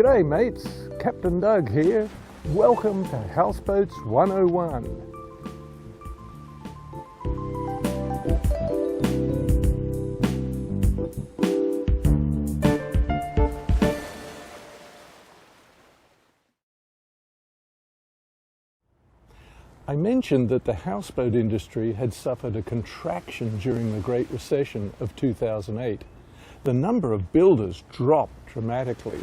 G'day mates, Captain Doug here. Welcome to Houseboats 101. I mentioned that the houseboat industry had suffered a contraction during the Great Recession of 2008. The number of builders dropped dramatically.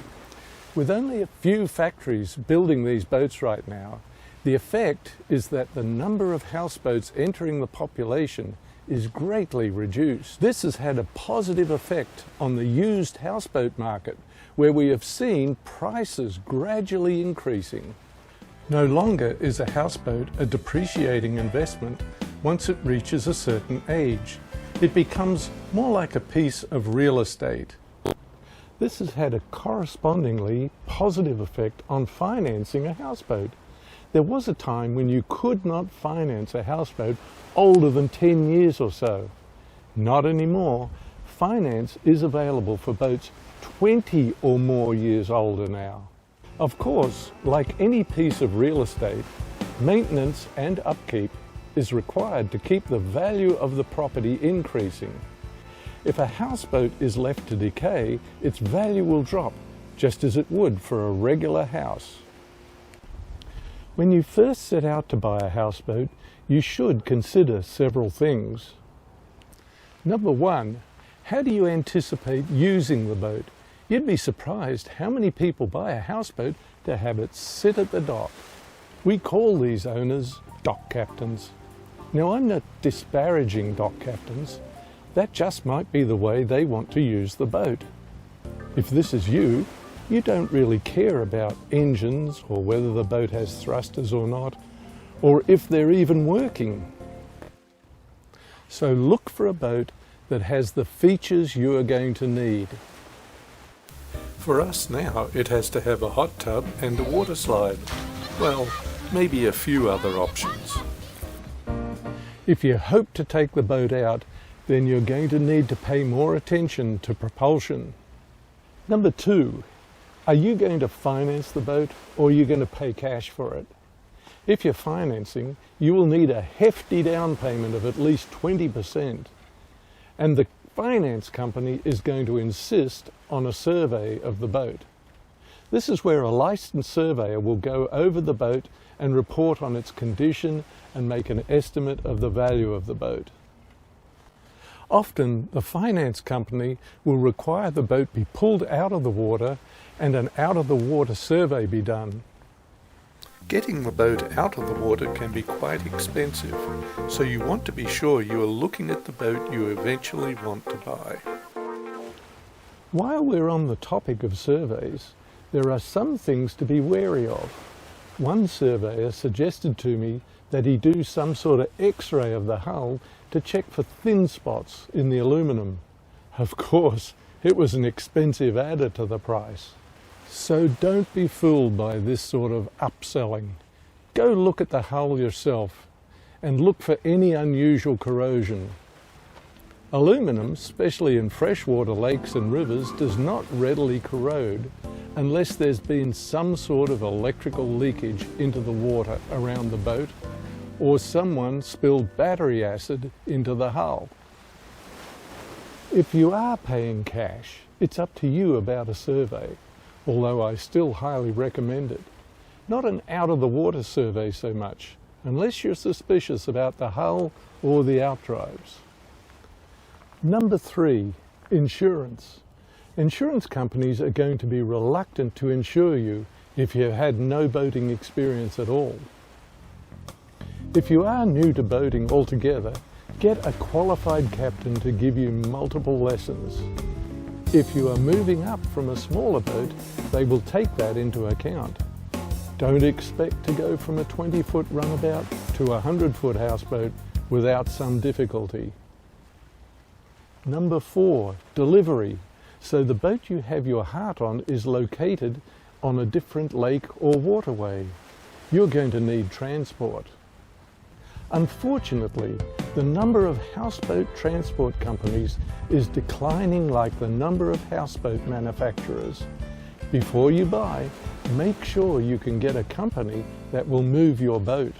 With only a few factories building these boats right now, the effect is that the number of houseboats entering the population is greatly reduced. This has had a positive effect on the used houseboat market, where we have seen prices gradually increasing. No longer is a houseboat a depreciating investment once it reaches a certain age. It becomes more like a piece of real estate. This has had a correspondingly positive effect on financing a houseboat. There was a time when you could not finance a houseboat older than 10 years or so. Not anymore. Finance is available for boats 20 or more years older now. Of course, like any piece of real estate, maintenance and upkeep is required to keep the value of the property increasing. If a houseboat is left to decay, its value will drop, just as it would for a regular house. When you first set out to buy a houseboat, you should consider several things. Number one, how do you anticipate using the boat? You'd be surprised how many people buy a houseboat to have it sit at the dock. We call these owners dock captains. Now, I'm not disparaging dock captains. That just might be the way they want to use the boat. If this is you, you don't really care about engines or whether the boat has thrusters or not, or if they're even working. So look for a boat that has the features you are going to need. For us now, it has to have a hot tub and a water slide. Well, maybe a few other options. If you hope to take the boat out, then you're going to need to pay more attention to propulsion. Number two, are you going to finance the boat or are you going to pay cash for it? If you're financing, you will need a hefty down payment of at least 20%. And the finance company is going to insist on a survey of the boat. This is where a licensed surveyor will go over the boat and report on its condition and make an estimate of the value of the boat. Often, the finance company will require the boat be pulled out of the water and an out-of-the-water survey be done. Getting the boat out of the water can be quite expensive, so you want to be sure you are looking at the boat you eventually want to buy. While we're on the topic of surveys, there are some things to be wary of. One surveyor suggested to me that he do some sort of X-ray of the hull to check for thin spots in the aluminum. Of course, it was an expensive adder to the price. So don't be fooled by this sort of upselling. Go look at the hull yourself and look for any unusual corrosion. Aluminum, especially in freshwater lakes and rivers, does not readily corrode unless there's been some sort of electrical leakage into the water around the boat, or someone spilled battery acid into the hull. If you are paying cash, it's up to you about a survey, although I still highly recommend it. Not an out-of-the-water survey so much, unless you're suspicious about the hull or the outdrives. Number three, insurance. Insurance companies are going to be reluctant to insure you if you've had no boating experience at all. If you are new to boating altogether, get a qualified captain to give you multiple lessons. If you are moving up from a smaller boat, they will take that into account. Don't expect to go from a 20-foot runabout to a 100-foot houseboat without some difficulty. Number four, delivery. So the boat you have your heart on is located on a different lake or waterway. You're going to need transport. Unfortunately, the number of houseboat transport companies is declining like the number of houseboat manufacturers. Before you buy, make sure you can get a company that will move your boat.